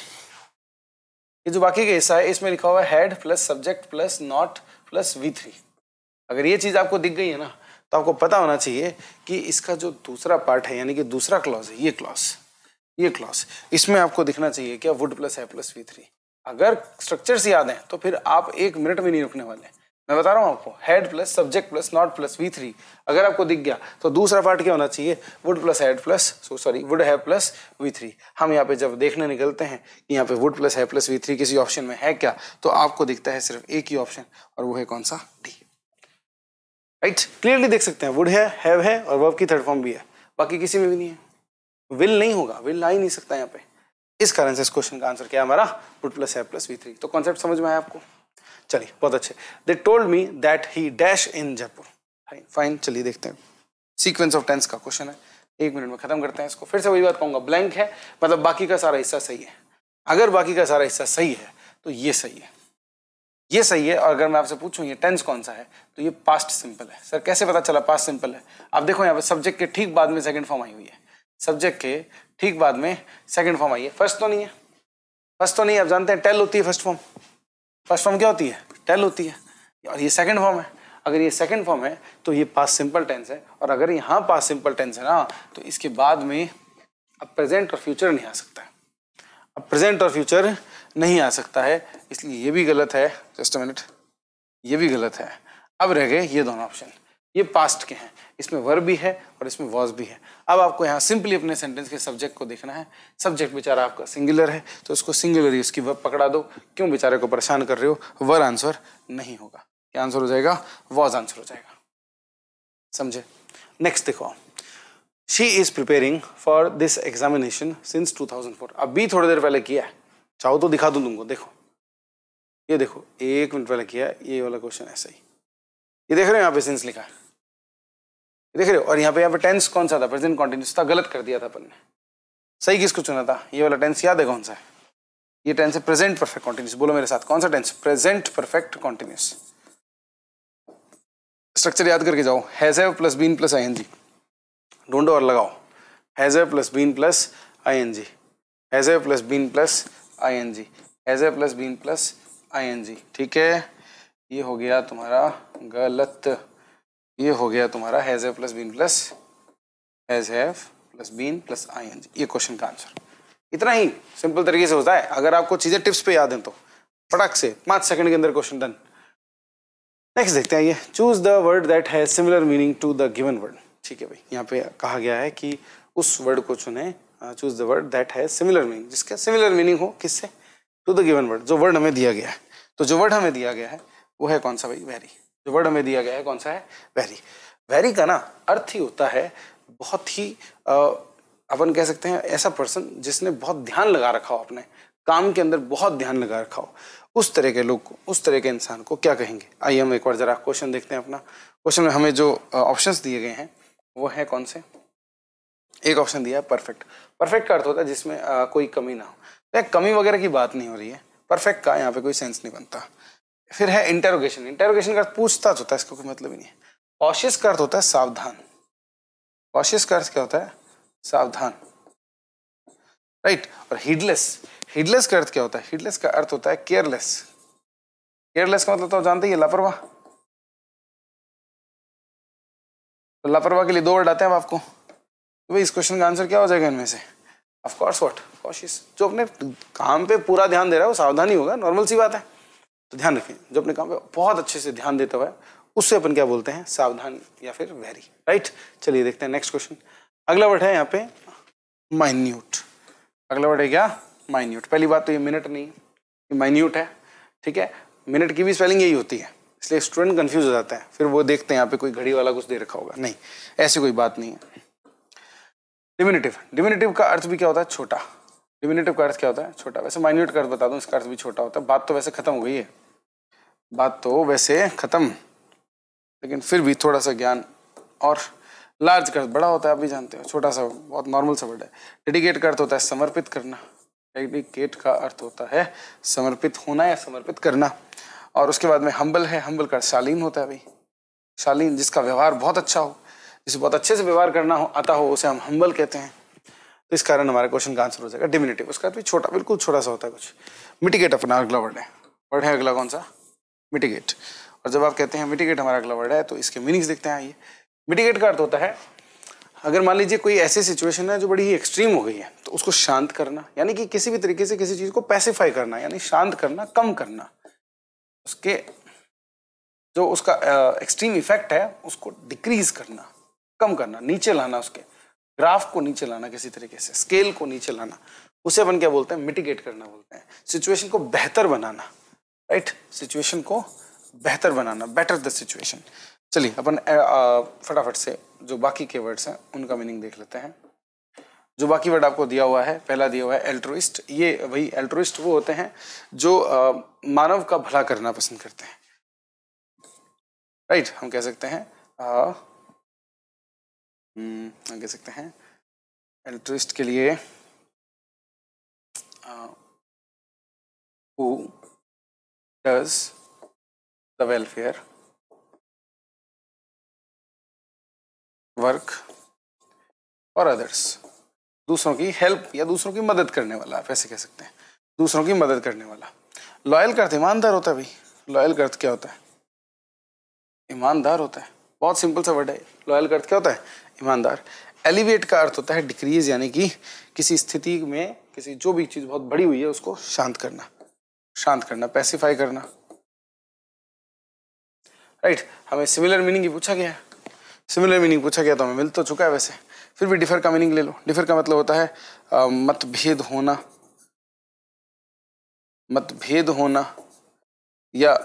ये जो बाकी का हिस्सा है इसमें लिखा हुआ है head plus subject plus not plus V3। अगर ये चीज आपको दिख गई है ना तो आपको पता होना चाहिए कि इसका जो दूसरा पार्ट है यानी कि दूसरा क्लॉज है, ये क्लॉज इसमें आपको दिखना चाहिए क्या, वुड प्लस है प्लस V3। अगर स्ट्रक्चर्स याद हैं तो फिर आप 1 मिनट भी नहीं रुकने वाले। मैं बता रहा हूँ आपको, head plus subject plus not plus V3 अगर आपको दिख गया तो दूसरा पार्ट क्या होना चाहिए, would plus head plus would है प्लस V3। हम यहाँ पे जब देखने निकलते हैं कि यहाँ पे वुड प्लस है प्लस V3 किसी ऑप्शन में है क्या, तो आपको दिखता है सिर्फ एक ही ऑप्शन, और वो है कौन सा, डी। राइट, क्लियरली देख सकते हैं, वुड है, हैव है, और वर्ब की थर्ड फॉर्म भी है, बाकी किसी में भी नहीं है। विल नहीं होगा, विल ला ही नहीं सकता यहाँ पे। इस कारण से इस क्वेश्चन का आंसर क्या है हमारा, वुड प्लस है प्लस V3। तो कॉन्सेप्ट समझ में आया आपको, चलिए बहुत अच्छे। They told me that he dash in Jaipur. Fine, चलिए देखते हैं। सीक्वेंस ऑफ टेंस का क्वेश्चन है, 1 मिनट में खत्म करते हैं इसको। फिर से वही बात कहूंगा, ब्लैंक है मतलब बाकी का सारा हिस्सा सही है। अगर बाकी का सारा हिस्सा सही है तो ये सही है, ये सही है। और अगर मैं आपसे पूछूं ये टेंस कौन सा है, तो ये पास्ट सिंपल है। सर कैसे पता चला पास्ट सिंपल है? आप देखो यहाँ पे सब्जेक्ट के ठीक बाद में सेकंड फॉर्म आई हुई है, सब्जेक्ट के ठीक बाद में सेकंड फॉर्म आई है, फर्स्ट तो नहीं है, फर्स्ट तो नहीं है। आप जानते हैं टेल होती है फर्स्ट फॉर्म, फर्स्ट फॉर्म क्या होती है? टेल होती है। और ये सेकंड फॉर्म है, अगर ये सेकंड फॉर्म है तो ये पास्ट सिंपल टेंस है। और अगर यहाँ पास्ट सिंपल टेंस है ना, तो इसके बाद में अब प्रेजेंट और फ्यूचर नहीं आ सकता है, अब प्रेजेंट और फ्यूचर नहीं आ सकता है, इसलिए ये भी गलत है। जस्ट अ मिनट, ये भी गलत है। अब रह गए ये दोनों ऑप्शन, ये पास्ट के हैं, इसमें वर्ब भी है और इसमें वॉज भी है। अब आपको यहाँ सिंपली अपने सेंटेंस के सब्जेक्ट को देखना है। सब्जेक्ट बेचारा आपका सिंगुलर है तो उसको सिंगुलर ही उसकी वर्ब पकड़ा दो। क्यों बेचारे को परेशान कर रहे हो? वर आंसर नहीं होगा, क्या आंसर हो जाएगा? वॉज आंसर हो जाएगा। समझे? नेक्स्ट देखो, she is preparing for this examination since 2004। अभी थोड़ी देर पहले किया है, चाहो तो दिखा दूं तुमको। देखो ये देखो, 1 मिनट पहले किया है, ये वाला क्वेश्चन ऐसा ही। ये देख रहे हो यहाँ पे सिंस लिखा है, देख रहे हो? और यहाँ पे टेंस कौन सा था? प्रेजेंट कॉन्टिन्यूस था, गलत कर दिया था अपन ने। सही किसको चुना था? ये वाला टेंस याद है कौन सा है? ये टेंस है प्रेजेंट परफेक्ट कॉन्टिन्यूस। बोलो मेरे साथ, कौन सा tense? Present perfect continuous. Structure याद करके जाओ, has have plus been plus ING. ढूंढो और लगाओ, has have plus been plus ING, has have plus been plus ING, has have plus been plus ING. ठीक है, ये हो गया तुम्हारा गलत, ये हो गया तुम्हारा has have plus been plus has have plus been plus ING. ये क्वेश्चन का आंसर इतना ही सिंपल तरीके से होता है। अगर आपको चीजें टिप्स पे याद हैं तो फटाक से 5 सेकंड के अंदर क्वेश्चन डन। नेक्स्ट देखते हैं, ये choose the word that has similar meaning to the given word. ठीक है भाई, यहाँ पे कहा गया है कि उस वर्ड को चुने, choose the word that has similar meaning, जिसका सिमिलर मीनिंग हो किससे? टू द गिवन वर्ड, जो वर्ड हमें दिया गया है। तो जो वर्ड हमें दिया गया है वो है कौन सा भाई? वेरी। जो वर्ड हमें दिया गया है कौन सा है? वेरी। वेरी का ना अर्थ ही होता है बहुत ही अपन कह सकते हैं ऐसा पर्सन जिसने बहुत ध्यान लगा रखा हो, अपने काम के अंदर बहुत ध्यान लगा रखा हो, उस तरह के लोग को, उस तरह के इंसान को क्या कहेंगे? आइए हम एक बार जरा क्वेश्चन देखते हैं अपना। क्वेश्चन में हमें जो ऑप्शंस दिए गए हैं वो है कौन से? एक ऑप्शन दिया है परफेक्ट। परफेक्ट का अर्थ होता है जिसमें कोई कमी ना हो, कमी वगैरह की बात नहीं हो रही है, परफेक्ट का यहाँ पे कोई सेंस नहीं बनता। फिर है इंटेरोगेशन। इंटेरोगेशन का अर्थ पूछताछ होता है, इसका कोई मतलब ही नहीं है। कॉशियस का अर्थ होता है सावधान। कॉशियस का अर्थ क्या होता है? सावधान, राइट। और हीडलेस, हीडलेस का अर्थ क्या होता है? हीडलेस का अर्थ होता है केयरलेस। केयरलेस का मतलब तो जानते ही, लापरवाह। तो लापरवाह के लिए 2 वर्ड आते हैं अब आपको, तो भाई इस क्वेश्चन का आंसर क्या हो जाएगा इनमें से? Of course what? कॉशियस। जो अपने काम पे पूरा ध्यान दे रहा है वो सावधान ही होगा, नॉर्मल सी बात है। तो ध्यान रखें, जो अपने काम पे बहुत अच्छे से ध्यान देता हुआ है उससे अपन क्या बोलते हैं? सावधान या फिर वेरी, राइट। चलिए देखते हैं नेक्स्ट क्वेश्चन। अगला वर्ड है यहाँ पे माइन्यूट। अगला वर्ड है क्या? माइन्यूट। पहली बात तो ये मिनट नहीं, ये माइन्यूट है, ठीक है। मिनट की भी स्पेलिंग यही होती है, इसलिए स्टूडेंट कंफ्यूज हो जाता है, फिर वो देखते हैं यहाँ पे कोई घड़ी वाला कुछ दे रखा होगा। नहीं, ऐसी कोई बात नहीं है। डिमिनिटिव, डिमिनिटिव का अर्थ भी क्या होता है? छोटा। डिमिनिटिव का अर्थ क्या होता है? छोटा। वैसे माइन्यूट का अर्थ बता दूं, इसका अर्थ भी छोटा होता है। बात तो वैसे खत्म हो गई है, बात तो वैसे खत्म, लेकिन फिर भी थोड़ा सा ज्ञान। और लार्ज का अर्थ बड़ा होता है, आप भी जानते हो, छोटा सा बहुत नॉर्मल सा वर्ड है। डेडिकेट का अर्थ होता है समर्पित करना। डेडिकेट का अर्थ होता है समर्पित होना या समर्पित करना। और उसके बाद में हम्बल है, हम्बल का शालीन होता है भाई। शालीन, जिसका व्यवहार बहुत अच्छा हो, जिसे बहुत अच्छे से व्यवहार करना हो आता हो, उसे हम हम्बल कहते हैं। तो इस कारण हमारे क्वेश्चन का आंसर हो जाएगा डिमिनिटिव। उसका अर्थ भी छोटा, बिल्कुल छोटा सा होता है कुछ। मिटिगेट अपना अगला वर्ड है। वर्ड है अगला कौन सा? मिटिगेट। और जब आप कहते हैं मिटिगेट हमारा अगला वर्ड है, तो इसके मीनिंग्स देखते हैं। आइए, मिटिगेट का अर्थ होता है, अगर मान लीजिए कोई ऐसी सिचुएशन है जो बड़ी ही एक्सट्रीम हो गई है, तो उसको शांत करना, यानी कि किसी भी तरीके से किसी चीज को पैसिफाई करना, यानी शांत करना, कम करना, उसके जो उसका एक्सट्रीम इफेक्ट है उसको डिक्रीज करना, कम करना, नीचे लाना, उसके ग्राफ को नीचे लाना, किसी तरीके से स्केल को नीचे लाना, उसे अपन क्या बोलते हैं? मिटिगेट करना बोलते हैं। सिचुएशन को बेहतर बनाना, राइट। सिचुएशन को बेहतर बनाना, बेटर द सिचुएशन। चलिए अपन फटाफट से जो बाकी के वर्ड्स हैं उनका मीनिंग देख लेते हैं। जो बाकी वर्ड आपको दिया हुआ है, पहला दिया हुआ है एल्ट्रुइस्ट। ये भाई एल्ट्रुइस्ट वो होते हैं जो मानव का भला करना पसंद करते हैं, राइट। हम कह सकते हैं कह सकते हैं एल्ट्रिस्ट के लिए who does the welfare work for others, दूसरों की हेल्प या दूसरों की मदद करने वाला, आप ऐसे कह सकते हैं, दूसरों की मदद करने वाला। लॉयल का अर्थ ईमानदार होता है भाई। लॉयल का अर्थ क्या होता है? ईमानदार होता है। बहुत सिंपल सा वर्ड है। लॉयल का अर्थ क्या होता है? ईमानदार। एलिवेट का अर्थ होता है डिक्रीज, यानी कि किसी स्थिति में किसी जो भी चीज बहुत बड़ी हुई है उसको शांत करना, शांत करना, पैसिफाई करना। राइट, हमें सिमिलर मीनिंग ही पूछा गया है। सिमिलर मीनिंग पूछा गया तो हमें मिल तो चुका है वैसे, फिर भी डिफर का मीनिंग ले लो। डिफर का मतलब होता है मतभेद होना, मतभेद होना, या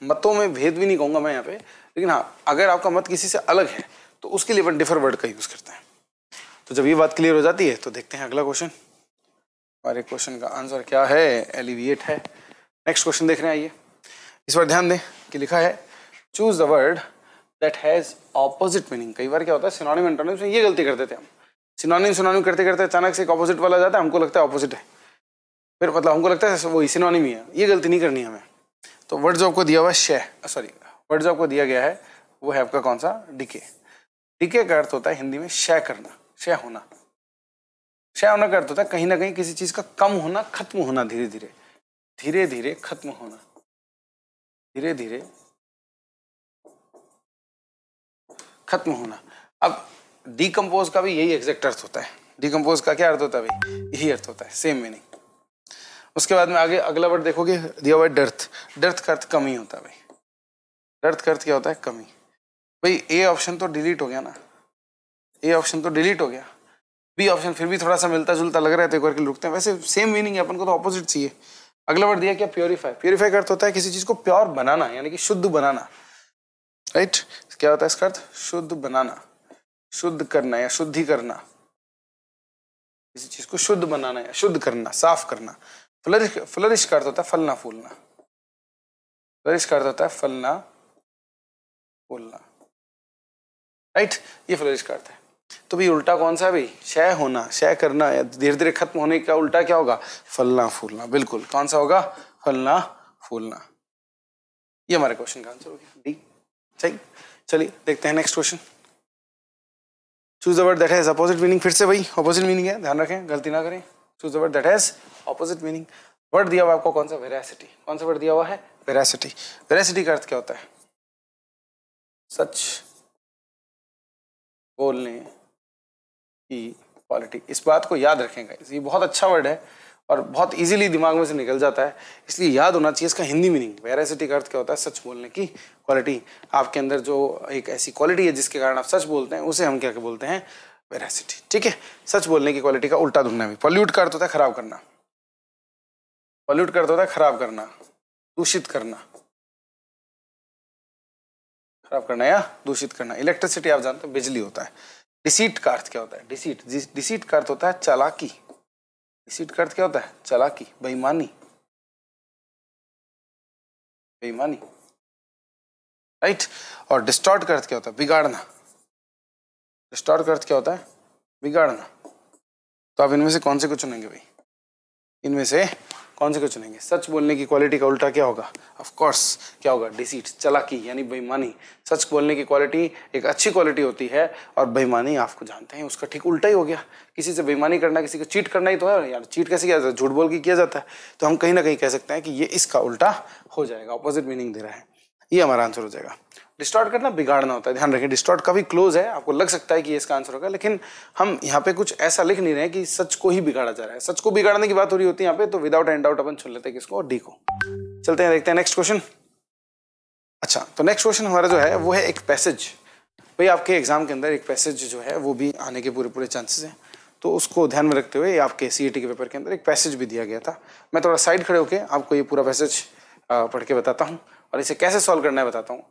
मतों में भेद भी नहीं कहूंगा मैं यहाँ पे, लेकिन हाँ अगर आपका मत किसी से अलग है तो उसके लिए अपन डिफर वर्ड का यूज करते हैं। तो जब ये बात क्लियर हो जाती है तो देखते हैं अगला क्वेश्चन। हमारे क्वेश्चन का आंसर क्या है? एलिविएट है। नेक्स्ट क्वेश्चन देख रहे हैं, आइए। इस बार ध्यान दें कि लिखा है choose the word that has opposite meaning. कई बार क्या होता है सिनोनिम एंटोनिम्स में ये गलती कर देते हैं हम, सिनोनिम करते करते अचानक से एक ऑपोजिट वाला जाता है, हमको लगता है ऑपोजिट है, फिर मतलब हमको लगता है वही सिनोनिम ही है। ये गलती नहीं करनी हमें। तो वर्ड जो आपको दिया हुआ है वर्ड जो आपको दिया गया है वो है आपका कौन सा? डिके। डिके का अर्थ होता है हिंदी में क्षय करना, क्षय होना। क्षय होना का अर्थ होता है कहीं ना कहीं किसी चीज का कम होना, खत्म होना, धीरे धीरे, धीरे धीरे खत्म होना, धीरे धीरे खत्म होना। अब डिकम्पोज का भी यही एग्जैक्ट अर्थ होता है। डिकम्पोज का क्या अर्थ होता है भाई? यही अर्थ होता है, सेम मीनिंग। उसके बाद में आगे अगला वर्ड देखोगे दिया हुआ है डर्थ। डर्थ का अर्थ कमी होता है भाई। डर्थ का अर्थ क्या होता है? कमी। भाई ए ऑप्शन तो डिलीट हो गया ना, ए ऑप्शन तो डिलीट हो गया, बी ऑप्शन फिर भी थोड़ा सा मिलता जुलता लग रहा है तो एक बार के रुकते हैं, वैसे सेम मीनिंग है, अपन को तो ऑपोजिट चाहिए। अगला वर्ड दिया क्या? प्योरीफाई। प्योरीफाई का अर्थ होता है किसी चीज को प्योर बनाना, यानी कि शुद्ध बनाना। राइट, क्या होता है इसका अर्थ? शुद्ध बनाना, शुद्ध करना या शुद्धि करना, किसी चीज को शुद्ध बनाना या शुद्ध करना, साफ करना। फ्लरिश का अर्थ होता है फलना फूलना। फ्लरिश का अर्थ होता है फलना फूलना। राइट, ये फ्लरिश का अर्थ है। तो भाई उल्टा कौन सा है भाई? क्षय होना, क्षय करना या धीरे धीरे खत्म होने का उल्टा क्या होगा? फलना फूलना। बिल्कुल, कौन सा होगा? फलना फूलना। ये हमारे क्वेश्चन का आंसर हो गया, डी। चलिए देखते हैं next question. Choose the word that has opposite meaning. फिर से वही अपोजिट मीनिंग है, ध्यान रखें, गलती ना करें। Choose the word that has opposite meaning. Word दिया हुआ आपको कौन सा? वेरासिटी। कौन सा वर्ड दिया हुआ है? वेरासिटी। वेरासिटी का अर्थ क्या होता है? सच बोलने की क्वालिटी। इस बात को याद रखेंगे, ये बहुत अच्छा वर्ड है और बहुत इजीली दिमाग में से निकल जाता है, इसलिए याद होना चाहिए इसका हिंदी मीनिंग। वेरासिटी का अर्थ क्या होता है? सच बोलने की क्वालिटी। आपके अंदर जो एक ऐसी क्वालिटी है जिसके कारण आप सच बोलते हैं उसे हम क्या बोलते हैं? वेरासिटी। ठीक है, सच बोलने की क्वालिटी का उल्टा ढूंढना भी। पॉल्यूट का अर्थ होता है खराब करना। पॉल्यूट का अर्थ होता है खराब करना, दूषित करना, खराब करना या दूषित करना। इलेक्ट्रिसिटी आप जानते हो बिजली होता है। डिसीट का अर्थ क्या होता है? डिसीट, डिसीट का अर्थ होता है चालाकी। डिसीट का अर्थ क्या होता है? चालाकी, बेईमानी, बेईमानी। राइट, और डिस्टॉर्ट का अर्थ क्या होता है? बिगाड़ना। डिस्टॉर्ट का अर्थ क्या होता है? बिगाड़ना। तो आप इनमें से कौन से को चुनेंगे भाई? इनमें से कौन से को चुनेंगे? सच बोलने की क्वालिटी का उल्टा क्या होगा? ऑफ कोर्स क्या होगा? डिसीट, चालाकी यानी बेईमानी। सच बोलने की क्वालिटी एक अच्छी क्वालिटी होती है और बेईमानी आपको जानते हैं उसका ठीक उल्टा ही हो गया। किसी से बेईमानी करना, किसी को चीट करना ही तो है यार। चीट कैसे किया जाता है? झूठ बोल के किया जाता है। तो हम कहीं ना कहीं कह सकते हैं कि ये इसका उल्टा हो जाएगा, ऑपोजिट मीनिंग दे रहा है। ये हमारा आंसर हो जाएगा। डिस्टॉर्ट करना बिगाड़ना होता है, ध्यान रखें। डिस्टॉर्ट का भी क्लोज है, आपको लग सकता है कि ये इसका आंसर होगा, लेकिन हम यहाँ पे कुछ ऐसा लिख नहीं रहे कि सच को ही बिगाड़ा जा रहा है। सच को बिगाड़ने की बात हो रही होती है यहाँ पे, तो विदाउट एंड डाउट अपन चुन लेते हैं किसको? डी को। चलते हैं, देखते हैं नेक्स्ट क्वेश्चन। अच्छा, तो नेक्स्ट क्वेश्चन हमारा जो है वो है एक पैसेज। भाई आपके एग्जाम के अंदर एक पैसेज जो है वो भी आने के पूरे चांसेस हैं, तो उसको ध्यान में रखते हुए आपके सीईटी के पेपर के अंदर एक पैसेज भी दिया गया था। मैं थोड़ा साइड खड़े होकर आपको ये पूरा पैसेज पढ़ के बताता हूँ और इसे कैसे सॉल्व करना है बताता हूँ।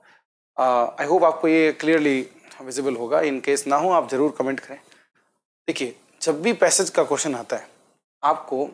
आई होप आपको ये क्लियरली विजिबल होगा। इन केस ना हो आप जरूर कमेंट करें। देखिए, जब भी पैसेज का क्वेश्चन आता है आपको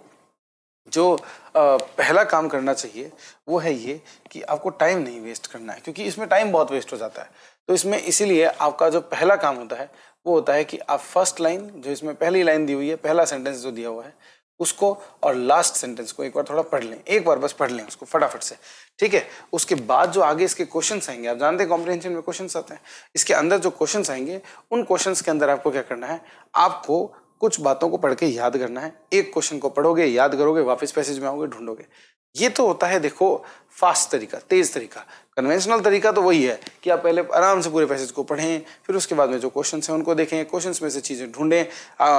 जो पहला काम करना चाहिए वो है ये कि आपको टाइम नहीं वेस्ट करना है, क्योंकि इसमें टाइम बहुत वेस्ट हो जाता है। तो इसमें इसीलिए आपका जो पहला काम होता है वो होता है कि आप फर्स्ट लाइन जो इसमें पहली लाइन दी हुई है, पहला सेंटेंस जो दिया हुआ है उसको और लास्ट सेंटेंस को एक बार थोड़ा पढ़ लें, एक बार बस पढ़ लें उसको फटाफट से, ठीक है। उसके बाद जो आगे इसके क्वेश्चंस आएंगे, आप जानते हैं कॉम्प्रिहेंशन में क्वेश्चंस आते हैं, इसके अंदर जो क्वेश्चंस आएंगे उन क्वेश्चंस के अंदर आपको क्या करना है, आपको कुछ बातों को पढ़ के याद करना है। एक क्वेश्चन को पढ़ोगे, याद करोगे, वापस पैसेज में आओगे, ढूंढोगे। ये तो होता है देखो फास्ट तरीका, तेज तरीका। कन्वेंशनल तरीका तो वही है कि आप पहले आराम से पूरे पैसेज को पढ़ें, फिर उसके बाद में जो क्वेश्चंस हैं उनको देखें, क्वेश्चंस में से चीजें ढूंढें,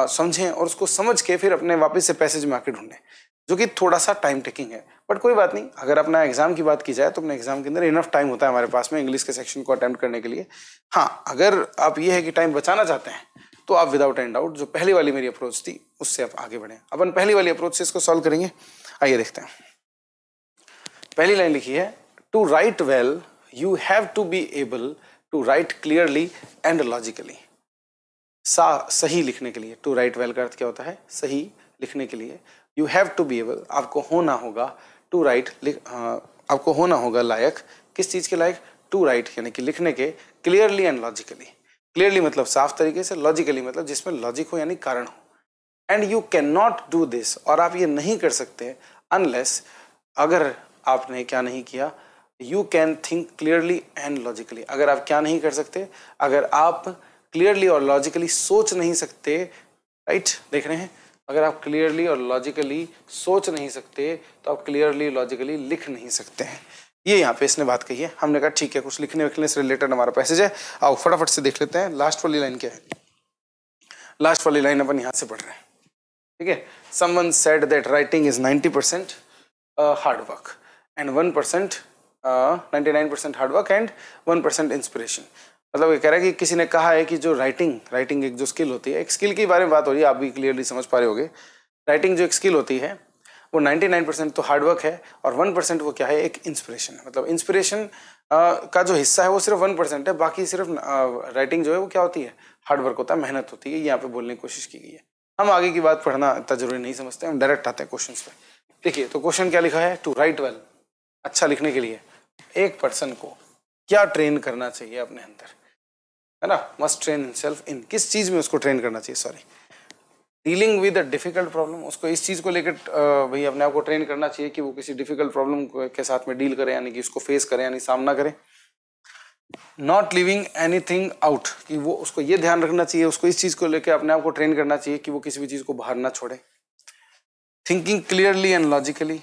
समझें और उसको समझ के फिर अपने वापस से पैसेज में आके ढूंढें, जो कि थोड़ा सा टाइम टेकिंग है। बट कोई बात नहीं, अगर अपना एग्जाम की बात की जाए तो अपने एग्जाम के अंदर इनफ टाइम होता है हमारे पास में इंग्लिश के सेक्शन को अटेम्प्ट करने के लिए। हाँ, अगर आप ये है कि टाइम बचाना चाहते हैं तो आप विदाउट एनी डाउट जो पहली वाली मेरी अप्रोच थी उससे आप आगे बढ़ें। अपन पहली वाली अप्रोच से इसको सॉल्व करेंगे। आइए देखते हैं। पहली लाइन लिखी है, to write well you have to be able to write clearly and logically. सही लिखने के लिए, टू राइट वेल का अर्थ क्या होता है, सही लिखने के लिए। You have to be able, आपको होना होगा, टू राइट आपको होना होगा लायक, किस चीज के लायक, टू राइट यानी कि लिखने के, क्लियरली एंड लॉजिकली। क्लियरली मतलब साफ तरीके से, लॉजिकली मतलब जिसमें लॉजिक हो यानी कारण हो। And you can not do this, और आप ये नहीं कर सकते अनलेस, अगर आपने क्या नहीं किया, you can think clearly and logically. अगर आप क्या नहीं कर सकते, अगर आप क्लियरली और लॉजिकली सोच नहीं सकते, राइट, देख रहे हैं, अगर आप क्लियरली और लॉजिकली सोच नहीं सकते तो आप क्लियरली लॉजिकली लिख नहीं सकते हैं। ये यहाँ पे इसने बात कही है। हमने कहा ठीक है, कुछ लिखने विखने से रिलेटेड हमारा पैसेज है, आओ फटाफट से देख लेते हैं लास्ट वाली लाइन क्या है। लास्ट वाली लाइन अपन यहाँ से पढ़ रहे हैं, ठीक है। Someone said that writing is 90% hard work and 1% 99% hard work and 1% inspiration। मतलब ये कह रहा है कि किसी ने कहा है कि जो राइटिंग एक जो स्किल होती है, एक स्किल के बारे में बात हो रही है, आप भी क्लियरली समझ पा रहे होगे। राइटिंग जो एक स्किल होती है वो 99% तो हार्डवर्क है और 1% वो क्या है, एक इंस्पिरेशन है। मतलब इंस्पिरेशन का जो हिस्सा है वो सिर्फ 1% है, बाकी सिर्फ राइटिंग जो है वो क्या होती है, हार्डवर्क होता है, मेहनत होती है। यहाँ पे बोलने की कोशिश की गई है। हम आगे की बात पढ़ना इतना जरूरी नहीं समझते, हम डायरेक्ट आते हैं क्वेश्चन पे। देखिए तो क्वेश्चन क्या लिखा है, टू राइट वेल, अच्छा लिखने के लिए एक पर्सन को क्या ट्रेन करना चाहिए अपने अंदर, है ना, मस्ट ट्रेन हिमसेल्फ इन, किस चीज में उसको ट्रेन करना चाहिए, sorry, dealing with a difficult problem, उसको इस चीज को लेकर भाई अपने आप को ट्रेन करना चाहिए कि वो किसी डिफिकल्ट प्रॉब्लम के साथ में डील करे, यानी कि उसको फेस करे, यानी सामना करे। नॉट लिविंग एनीथिंग आउट, कि वो उसको ये ध्यान रखना चाहिए, उसको इस चीज को लेकर अपने आप को ट्रेन करना चाहिए कि वो किसी भी चीज को बाहर ना छोड़े। थिंकिंग क्लियरली एंड लॉजिकली,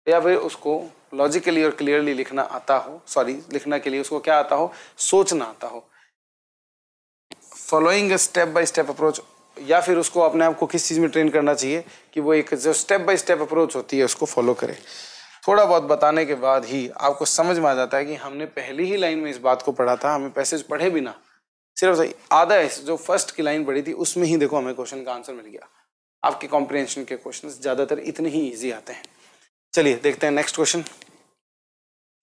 या फिर उसको लॉजिकली और क्लियरली लिखना आता हो, सॉरी लिखना के लिए उसको क्या आता हो, सोचना आता हो। Following step by step approach, या फिर उसको अपने आप को किस चीज में ट्रेन करना चाहिए कि वो एक जो स्टेप बाय स्टेप अप्रोच होती है उसको फॉलो करे। थोड़ा बहुत बताने के बाद ही आपको समझ में आ जाता है कि हमने पहली ही लाइन में इस बात को पढ़ा था, हमें पैसेज पढ़े बिना सिर्फ आधा जो फर्स्ट की लाइन पढ़ी थी उसमें ही देखो हमें क्वेश्चन का आंसर मिल गया। आपके कॉम्प्रिहेंशन के क्वेश्चन ज्यादातर इतने ही ईजी आते हैं। चलिए देखते हैं next question.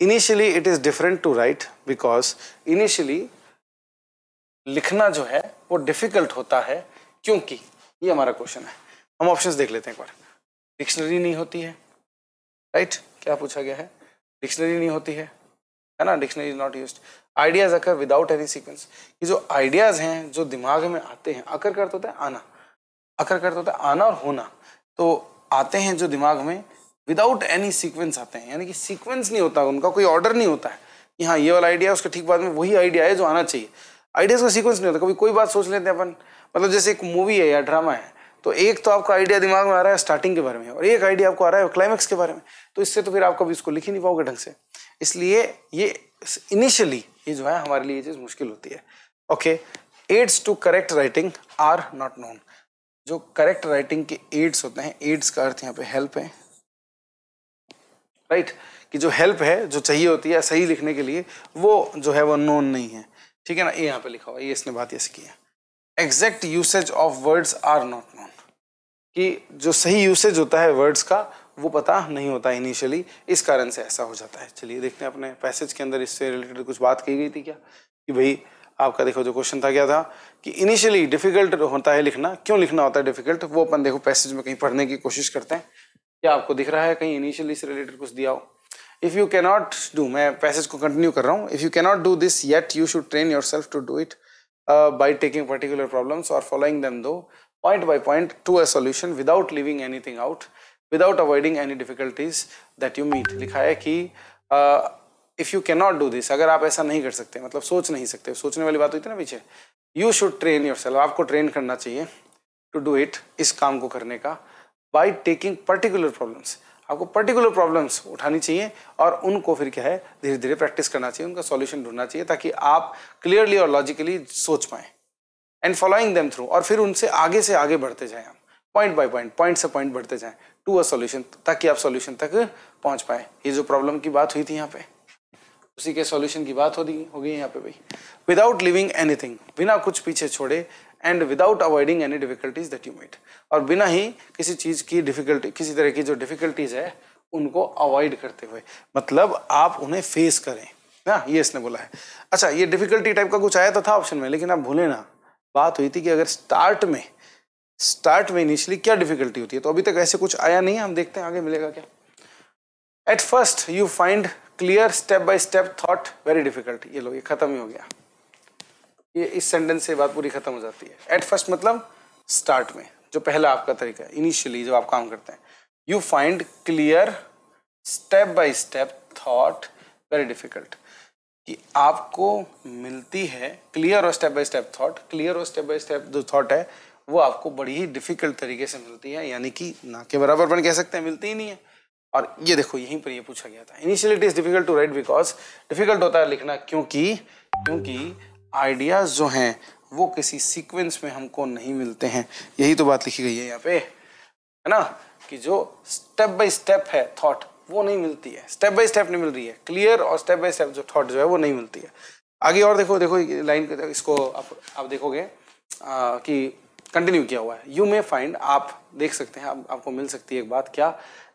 Initially it is different to write because, initially लिखना जो है वो डिफिकल्ट होता है क्योंकि, ये हमारा क्वेश्चन है। हम ऑप्शंस देख लेते हैं एक बार। डिक्शनरी नहीं होती है, राइट, क्या पूछा गया है, डिक्शनरी नहीं होती है ना, dictionary is not used. Ideas occur without any sequence, ये जो आइडियाज हैं जो दिमाग में आते हैं, अकर का अर्थ होता है आना, अकर का अर्थ होता है आना और होना, तो आते हैं जो दिमाग में विदाउट एनी सीक्वेंस आते हैं, यानी कि सीक्वेंस नहीं होता, उनका कोई ऑर्डर नहीं होता है कि हाँ ये वाला आइडिया उसके ठीक बाद में वही आइडिया है जो आना चाहिए। आइडियाज का सीक्वेंस नहीं होता। कभी कोई बात सोच लेते हैं अपन, मतलब जैसे एक मूवी है या ड्रामा है, तो एक तो आपका आइडिया दिमाग में आ रहा है स्टार्टिंग के बारे में और एक आइडिया आपको आ रहा है क्लाइमैक्स के बारे में, तो इससे तो फिर आप कभी इसको लिख ही नहीं पाओगे ढंग से। इसलिए ये इनिशियली ये जो है हमारे लिए ये चीज मुश्किल होती है। Okay, aids to correct writing are not known. जो करेक्ट राइटिंग के एड्स होते हैं, एड्स का अर्थ यहाँ पे हेल्प है, राइट, कि जो हेल्प है जो चाहिए होती है सही लिखने के लिए, वो जो है वो नोन नहीं है, ठीक है ना। ये यहाँ पे लिखा हुआ है, ये इसने बात ऐसे की है। Exact usage of words are not known, कि जो सही यूसेज होता है वर्ड्स का वो पता नहीं होता इनिशियली, इस कारण से ऐसा हो जाता है। चलिए देखते हैं अपने पैसेज के अंदर इससे रिलेटेड कुछ बात की गई थी क्या, कि भाई आपका देखो जो क्वेश्चन था क्या था कि इनिशियली डिफिकल्ट होता है लिखना, क्यों लिखना होता है डिफिकल्ट, वो अपन देखो पैसेज में कहीं पढ़ने की कोशिश करते हैं। क्या आपको दिख रहा है कहीं इनिशियली से रिलेटेड कुछ दिया हो। इफ यू कैनॉट डू, मैं पैसेज को कंटिन्यू कर रहा हूँ, if you cannot do this yet you should train yourself to do it. by taking particular problems or following them though point by point to a solution without leaving anything out, without avoiding any difficulties that you meet. लिखा है कि if you cannot do this, अगर आप ऐसा नहीं कर सकते, मतलब सोच नहीं सकते, सोचने वाली बात हुई थी ना पीछे, you should train yourself, आपको ट्रेन करना चाहिए to do it, इस काम को करने का, by taking particular problems, आपको पर्टिकुलर प्रॉब्लम्स उठानी चाहिए और उनको फिर क्या है धीरे धीरे प्रैक्टिस करना चाहिए, उनका सॉल्यूशन ढूंढना चाहिए ताकि आप क्लियरली और लॉजिकली सोच पाएं, एंड फॉलोइंग देम थ्रू, और फिर उनसे आगे बढ़ते जाएं आप, पॉइंट बाय पॉइंट, पॉइंट से पॉइंट बढ़ते जाएं टू अ सॉल्यूशन, ताकि आप सॉल्यूशन तक पहुंच पाए. ये जो प्रॉब्लम की बात हुई थी यहाँ पे, उसी के सॉल्यूशन की बात हो गई यहाँ पे भाई. विदाउट लिविंग एनीथिंग, बिना कुछ पीछे छोड़े, and without avoiding any difficulties that you meet, और बिना ही किसी चीज की डिफिकल्टी, किसी तरह की जो डिफिकल्टीज है उनको अवॉइड करते हुए, मतलब आप उन्हें फेस करें ना, ये इसने बोला है. अच्छा, ये डिफिकल्टी टाइप का कुछ आया तो था ऑप्शन में, लेकिन आप भूले ना, बात हुई थी कि अगर स्टार्ट में इनिशियली क्या डिफिकल्टी होती है, तो अभी तक ऐसे कुछ आया नहीं है, हम देखते हैं आगे मिलेगा क्या. At first you find clear step by step thought very difficult. ये लो, ये खत्म ही हो गया, ये इस सेंटेंस से बात पूरी खत्म हो जाती है. एट फर्स्ट मतलब स्टार्ट में, जो पहला आपका तरीका है, इनिशियली जब आप काम करते हैं. You find clear step by step thought very difficult, कि आपको मिलती है क्लियर और step by step thought, clear और स्टेप बाय स्टेप जो थॉट है वो आपको बड़ी ही डिफिकल्ट तरीके से मिलती है, यानी कि ना के बराबर अपन कह सकते हैं, मिलती ही नहीं है. और ये देखो यहीं पर ये पूछा गया था, initially it is difficult to write because, difficult होता है लिखना क्योंकि आइडियाज जो हैं वो किसी सीक्वेंस में हमको नहीं मिलते हैं. यही तो बात लिखी गई है यहाँ पे, है ना, कि जो स्टेप बाय स्टेप है थॉट वो नहीं मिलती है, स्टेप बाय स्टेप नहीं मिल रही है, क्लियर और स्टेप बाय स्टेप जो थॉट जो है वो नहीं मिलती है. आगे और देखो लाइन, इसको आप देखोगे कि कंटिन्यू किया हुआ है. यू मे फाइंड, आप देख सकते हैं, आपको मिल सकती है एक बात, क्या,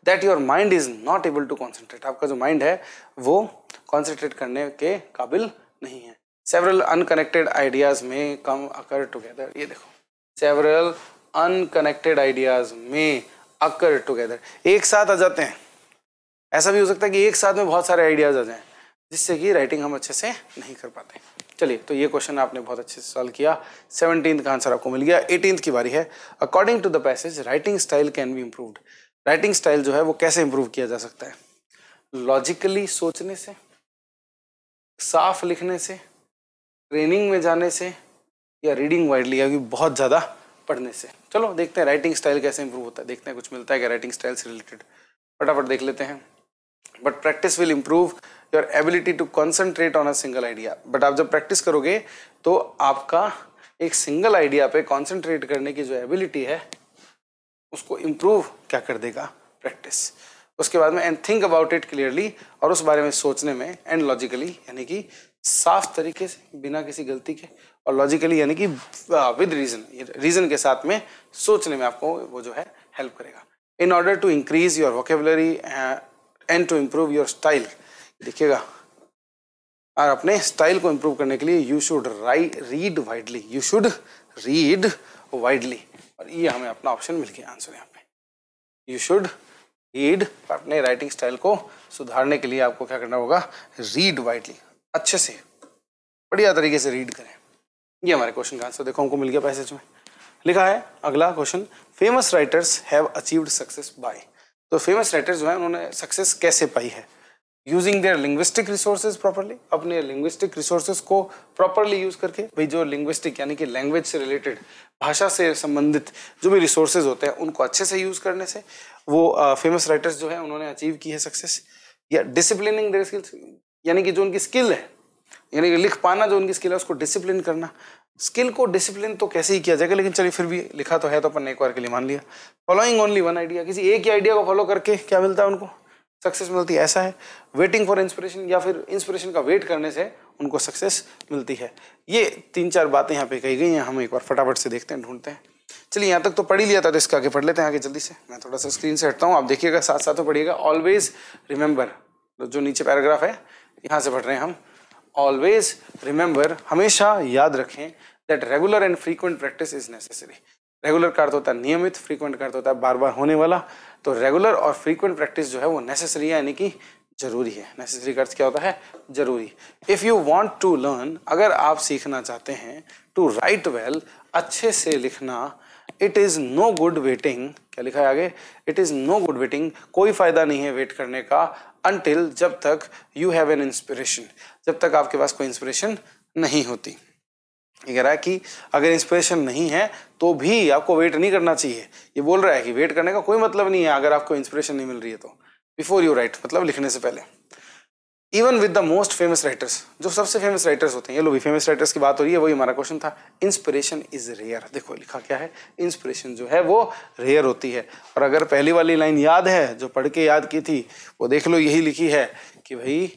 that your mind is not able to concentrate, आपका जो माइंड है वो कॉन्सेंट्रेट करने के काबिल नहीं है. सेवरल अनकनेक्टेड आइडियाज में कम अकर टुगेदर, ये देखो, सेवरल अनकनेक्टेड आइडियाज में अकर टुगेदर, एक साथ आ जाते हैं. ऐसा भी हो सकता है कि एक साथ में बहुत सारे आइडियाज आ जाएं, जिससे कि राइटिंग हम अच्छे से नहीं कर पाते. चलिए, तो ये क्वेश्चन आपने बहुत अच्छे से सॉल्व किया. 17th का आंसर आपको मिल गया. 18th की बारी है. According to the passage writing style can be improved, writing style जो है वो कैसे इंप्रूव किया जा सकता है? लॉजिकली सोचने से, साफ लिखने से, ट्रेनिंग में जाने से, या रीडिंग वाइडली, या बहुत ज़्यादा पढ़ने से. चलो देखते हैं राइटिंग स्टाइल कैसे इंप्रूव होता है, देखते हैं कुछ मिलता है क्या राइटिंग स्टाइल से रिलेटेड, फटाफट देख लेते हैं. But practice will improve your ability to concentrate on a single idea. But आप जब प्रैक्टिस करोगे तो आपका एक सिंगल आइडिया पे कॉन्सेंट्रेट करने की जो एबिलिटी है उसको इम्प्रूव क्या कर देगा? प्रैक्टिस. उसके बाद में and think about it clearly, और उस बारे में सोचने में, एंड लॉजिकली यानी कि साफ तरीके से बिना किसी गलती के, और लॉजिकली यानी कि विद रीजन के साथ में सोचने में आपको वो जो है हेल्प करेगा. In order to increase your vocabulary and to improve your style, देखिएगा, और अपने स्टाइल को इम्प्रूव करने के लिए you should read widely, you should read widely, और ये हमें अपना ऑप्शन मिल गया आंसर यहाँ पे. यू शुड रीड, अपने राइटिंग स्टाइल को सुधारने के लिए आपको क्या करना होगा? रीड वाइडली, अच्छे से बढ़िया तरीके से रीड करें. ये हमारे क्वेश्चन का आंसर देखो हमको मिल गया पैसेज में. लिखा है अगला question, famous writers have achieved success by. तो फेमस राइटर्स जो है उन्होंने सक्सेस कैसे पाई है? Using their linguistic resources properly, अपने लिंग्विस्टिक रिसोर्सेज को प्रॉपरली यूज करके. भाई जो लिंग्विस्टिक यानी कि लैंग्वेज से रिलेटेड, भाषा से संबंधित जो भी रिसोर्सेज होते हैं उनको अच्छे से यूज करने से वो फेमस राइटर्स जो है उन्होंने अचीव की है सक्सेस. या डिसिप्लिनिंग देयर स्किल्स, यानी कि जो उनकी स्किल है, यानी कि लिख पाना जो उनकी स्किल है उसको डिसिप्लिन करना. स्किल को डिसिप्लिन तो कैसे ही किया जाएगा, लेकिन चलिए फिर भी लिखा तो है तो अपन ने एक बार के लिए मान लिया. फॉलोइंग ओनली वन आइडिया, किसी एक ही आइडिया को फॉलो करके क्या मिलता है उनको? सक्सेस मिलती है. ऐसा है वेटिंग फॉर इंस्पिरेशन, या फिर इंस्पिरेशन का वेट करने से उनको सक्सेस मिलती है. ये 3-4 बातें यहाँ पे कही गई हैं, हम एक बार फटाफट से देखते हैं, ढूंढते हैं. चलिए यहाँ तक तो पढ़ ही लिया था, तो इसका आगे पढ़ लेते हैं आगे जल्दी से. मैं थोड़ा सा स्क्रीन से हटता हूँ, आप देखिएगा साथ साथ में पढ़िएगा. ऑलवेज रिमेंबर, जो नीचे पैराग्राफ है यहाँ से पढ़ रहे हैं हम. ऑलवेज रिमेंबर, हमेशा याद रखें, that regular and frequent practice is necessary. Regular का अर्थ होता है नियमित, फ्रीक्वेंट का अर्थ होता है बार बार होने वाला. तो रेगुलर और फ्रीक्वेंट प्रैक्टिस जो है वो नेसेसरी है, यानी कि जरूरी है। नेसेसरी का अर्थ क्या होता है? जरूरी। If you want to learn, अगर आप सीखना चाहते हैं, टू राइट वेल, अच्छे से लिखना, it is no good waiting, क्या लिखा है आगे? It is no good waiting, कोई फायदा नहीं है वेट करने का, अनटिल, जब तक यू हैव एन इंस्पिरेशन, जब तक आपके पास कोई इंस्पिरेशन नहीं होती। ये कह रहा है कि अगर इंस्पिरेशन नहीं है तो भी आपको वेट नहीं करना चाहिए। ये बोल रहा है कि वेट करने का कोई मतलब नहीं है अगर आपको इंस्पिरेशन नहीं मिल रही है तो, बिफोर यू राइट, मतलब लिखने से पहले। Even with the most famous writers, जो सबसे फेमस राइटर्स होते हैं, ये लो भी फेमस राइटर्स की बात हो रही है, वही हमारा क्वेश्चन था। इंस्पिरेशन इज रेयर, देखो लिखा क्या है, इंस्पिरेशन जो है वो रेयर होती है। और अगर पहली वाली लाइन याद है जो पढ़ के याद की थी, वो देख लो, यही लिखी है कि भाई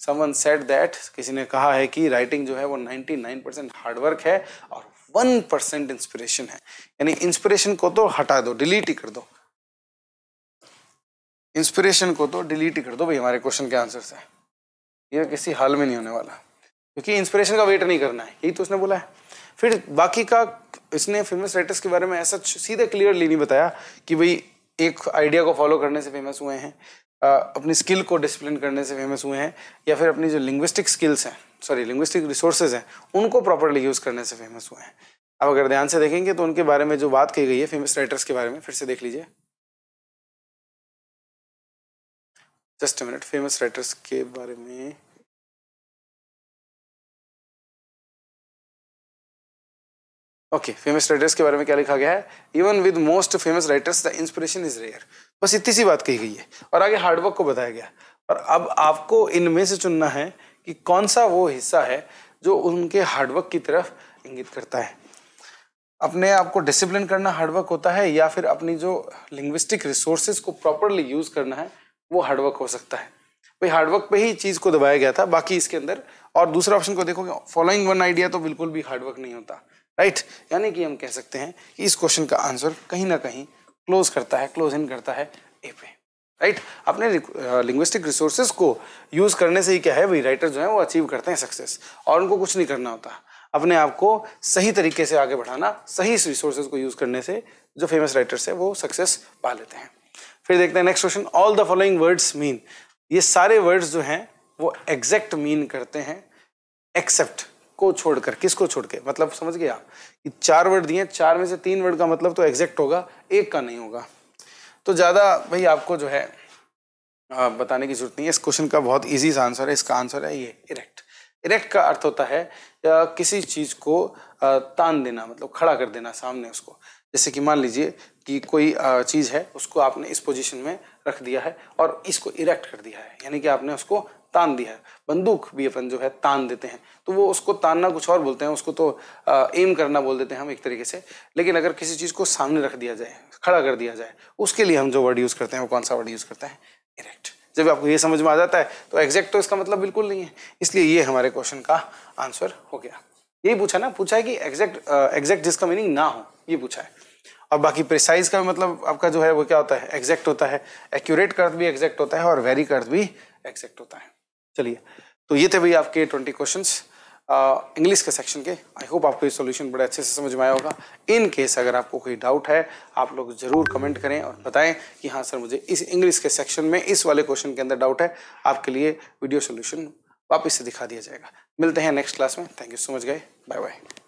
समवन सेड दैट, किसी ने कहा है कि राइटिंग जो है वो 99% हार्डवर्क है और 1% इंस्पिरेशन है। यानी इंस्पिरेशन को तो हटा दो, डिलीट ही कर दो, इंस्पिरेशन को तो डिलीट ही कर दो भाई हमारे क्वेश्चन के आंसर से। ये किसी हाल में नहीं होने वाला, क्योंकि इंस्पिरेशन का वेट नहीं करना है, यही तो उसने बोला है। फिर बाकी का इसने फेमस राइटर्स के बारे में ऐसा सीधे क्लियरली नहीं बताया कि भाई एक आइडिया को फॉलो करने से फेमस हुए हैं, अपनी स्किल को डिसिप्लिन करने से फेमस हुए हैं, या फिर अपनी जो लिंग्विस्टिक स्किल्स हैं, सॉरी लिंग्विस्टिक रिसोर्सेज हैं, उनको प्रॉपरली यूज करने से फेमस हुए हैं। अब अगर ध्यान से देखेंगे तो उनके बारे में जो बात की गई है फेमस राइटर्स के बारे में, फिर से देख लीजिए, just a minute, famous writers के बारे में ओके, फेमस राइटर्स के बारे में क्या लिखा गया है? Even with most famous writers the inspiration is rare, बस इतनी सी बात कही गई है। और आगे हार्डवर्क को बताया गया। और अब आपको इनमें से चुनना है कि कौन सा वो हिस्सा है जो उनके हार्डवर्क की तरफ इंगित करता है। अपने आप को डिसिप्लिन करना हार्डवर्क होता है, या फिर अपनी जो लिंग्विस्टिक रिसोर्सेज को प्रॉपरली यूज करना है वो हार्डवर्क हो सकता है। भाई हार्डवर्क पे ही चीज को दबाया गया था, बाकी इसके अंदर। और दूसरा ऑप्शन को देखोगे, फॉलोइंग वन आइडिया, तो बिल्कुल भी हार्डवर्क नहीं होता, राइट। यानी कि हम कह सकते हैं कि इस क्वेश्चन का आंसर कहीं ना कहीं क्लोज करता है, क्लोज इन करता है ए पे, राइट। अपने लिंग्विस्टिक रिसोर्सेज को यूज करने से ही क्या है भाई, राइटर जो है वो अचीव करते हैं सक्सेस, और उनको कुछ नहीं करना होता। अपने आप को सही तरीके से आगे बढ़ाना, सही रिसोर्सेज को यूज करने से जो फेमस राइटर्स है वो सक्सेस पा लेते हैं। फिर देखते हैं next question, all the following words mean, ये सारे वर्ड्स जो हैं वो एग्जैक्ट मीन करते हैं एक्सेप्ट को छोड़कर। किसको छोड़ के? मतलब समझ गए आप कि 4 वर्ड दिए, 4 में से 3 वर्ड का मतलब तो एग्जैक्ट होगा, एक का नहीं होगा। तो ज्यादा भाई आपको जो है बताने की जरूरत नहीं है। इस क्वेश्चन का बहुत इजी सा आंसर है, इसका आंसर है ये इरेक्ट। इरेक्ट का अर्थ होता है किसी चीज को तान देना, मतलब खड़ा कर देना सामने उसको। जैसे कि मान लीजिए कि कोई चीज है, उसको आपने इस पोजीशन में रख दिया है और इसको इरेक्ट कर दिया है, यानी कि आपने उसको तान दिया है। बंदूक भी अपन जो है तान देते हैं, तो वो उसको तानना कुछ और बोलते हैं, उसको तो एम करना बोल देते हैं हम एक तरीके से। लेकिन अगर किसी चीज को सामने रख दिया जाए, खड़ा कर दिया जाए, उसके लिए हम जो वर्ड यूज करते हैं वो कौन सा वर्ड यूज करते हैं? इरेक्ट। जब आपको ये समझ में आ जाता है तो एग्जैक्ट तो इसका मतलब बिल्कुल नहीं है, इसलिए ये हमारे क्वेश्चन का आंसर हो गया। यही पूछा ना, पूछा है कि एग्जैक्ट जिसका मीनिंग ना हो, ये पूछा है। और बाकी प्रिसाइज का मतलब आपका जो है वो क्या होता है? एग्जैक्ट होता है। एक्यूरेट का अर्थ भी एग्जैक्ट होता है और वेरी का अर्थ भी एग्जैक्ट होता है। चलिए, तो ये थे भाई आपके 20 क्वेश्चंस इंग्लिश के सेक्शन के। आई होप आपको ये सॉल्यूशन बड़े अच्छे से समझ में आया होगा। इन केस अगर आपको कोई डाउट है, आप लोग जरूर कमेंट करें और बताएं कि हाँ सर मुझे इस इंग्लिश के सेक्शन में इस वाले क्वेश्चन के अंदर डाउट है। आपके लिए वीडियो सॉल्यूशन वापस से दिखा दिया जाएगा। मिलते हैं नेक्स्ट क्लास में। Thank you so much guys, bye bye.